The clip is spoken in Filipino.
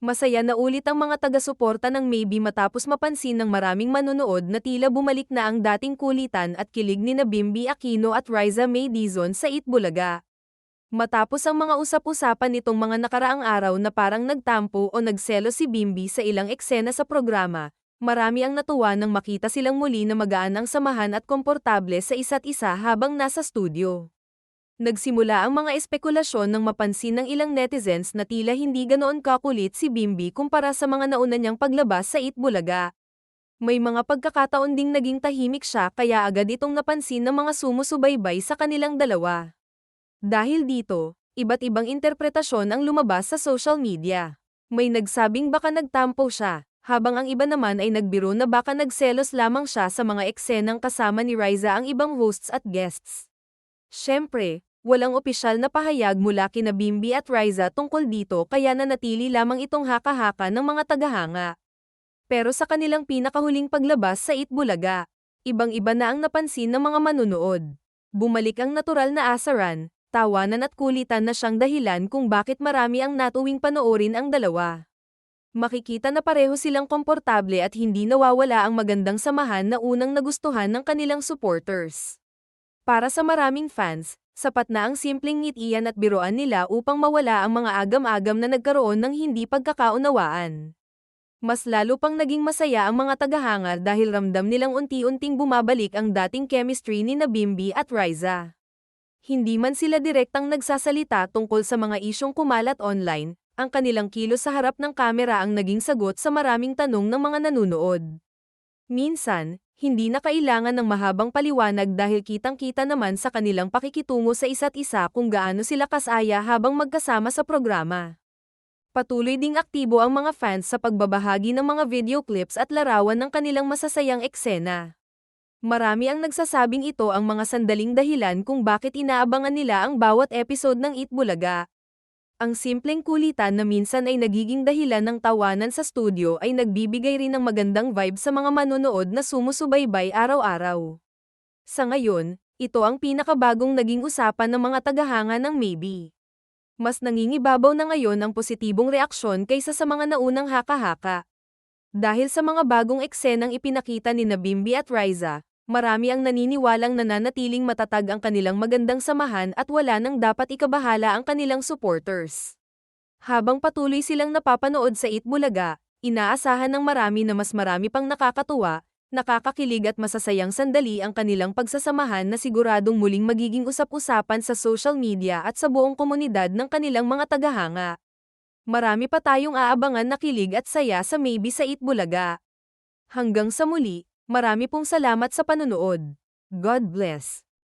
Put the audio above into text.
Masaya na ulit ang mga taga-suporta ng Maybe matapos mapansin ng maraming manonood na tila bumalik na ang dating kulitan at kilig nina Bimby Aquino at Riza May Dizon sa Eat Bulaga. Matapos ang mga usap-usapan nitong mga nakaraang araw na parang nagtampo o nagselo si Bimby sa ilang eksena sa programa, marami ang natuwa nang makita silang muli na magaan ang samahan at komportable sa isa't isa habang nasa studio. Nagsimula ang mga espekulasyon nang mapansin ng ilang netizens na tila hindi ganoon kakulit si Bimby kumpara sa mga nauna niyang paglabas sa Eat Bulaga. May mga pagkakataon ding naging tahimik siya kaya agad itong napansin ng mga sumusubaybay sa kanilang dalawa. Dahil dito, iba't ibang interpretasyon ang lumabas sa social media. May nagsabing baka nagtampo siya, habang ang iba naman ay nagbiro na baka nagselos lamang siya sa mga eksenang kasama ni Riza ang ibang hosts at guests. Siyempre, walang opisyal na pahayag mula kina Bimby at Riza tungkol dito kaya nanatili lamang itong haka-haka ng mga tagahanga. Pero sa kanilang pinakahuling paglabas sa Eat Bulaga, ibang-iba na ang napansin ng mga manunood. Bumalik ang natural na asaran, tawanan at kulitan na siyang dahilan kung bakit marami ang natuwing panoorin ang dalawa. Makikita na pareho silang komportable at hindi nawawala ang magandang samahan na unang nagustuhan ng kanilang supporters. Para sa maraming fans, sapat na ang simpleng ngitian at biruan nila upang mawala ang mga agam-agam na nagkaroon ng hindi pagkakaunawaan. Mas lalo pang naging masaya ang mga tagahanga dahil ramdam nilang unti-unting bumabalik ang dating chemistry ni Bimby at Riza. Hindi man sila direktang nagsasalita tungkol sa mga isyong kumalat online, ang kanilang kilos sa harap ng kamera ang naging sagot sa maraming tanong ng mga nanunood. Minsan, hindi na kailangan ng mahabang paliwanag dahil kitang-kita naman sa kanilang pakikitungo sa isa't isa kung gaano sila kasaya habang magkasama sa programa. Patuloy ding aktibo ang mga fans sa pagbabahagi ng mga video clips at larawan ng kanilang masasayang eksena. Marami ang nagsasabing ito ang mga sandaling dahilan kung bakit inaabangan nila ang bawat episode ng Eat Bulaga. Ang simpleng kulitan na minsan ay nagiging dahilan ng tawanan sa studio ay nagbibigay rin ng magandang vibe sa mga manonood na sumusubaybay araw-araw. Sa ngayon, ito ang pinakabagong naging usapan ng mga tagahanga ng Maybe. Mas nangingibabaw na ngayon ang positibong reaksyon kaysa sa mga naunang haka-haka. Dahil sa mga bagong eksenang ipinakita ni Bimby at Riza, marami ang naniniwalang nananatiling matatag ang kanilang magandang samahan at wala nang dapat ikabahala ang kanilang supporters. Habang patuloy silang napapanood sa Eat Bulaga, inaasahan ng marami na mas marami pang nakakatuwa, nakakakilig at masasayang sandali ang kanilang pagsasamahan na siguradong muling magiging usap-usapan sa social media at sa buong komunidad ng kanilang mga tagahanga. Marami pa tayong aabangan na kilig at saya sa Maybe sa Eat Bulaga. Hanggang sa muli, marami pong salamat sa panonood. God bless.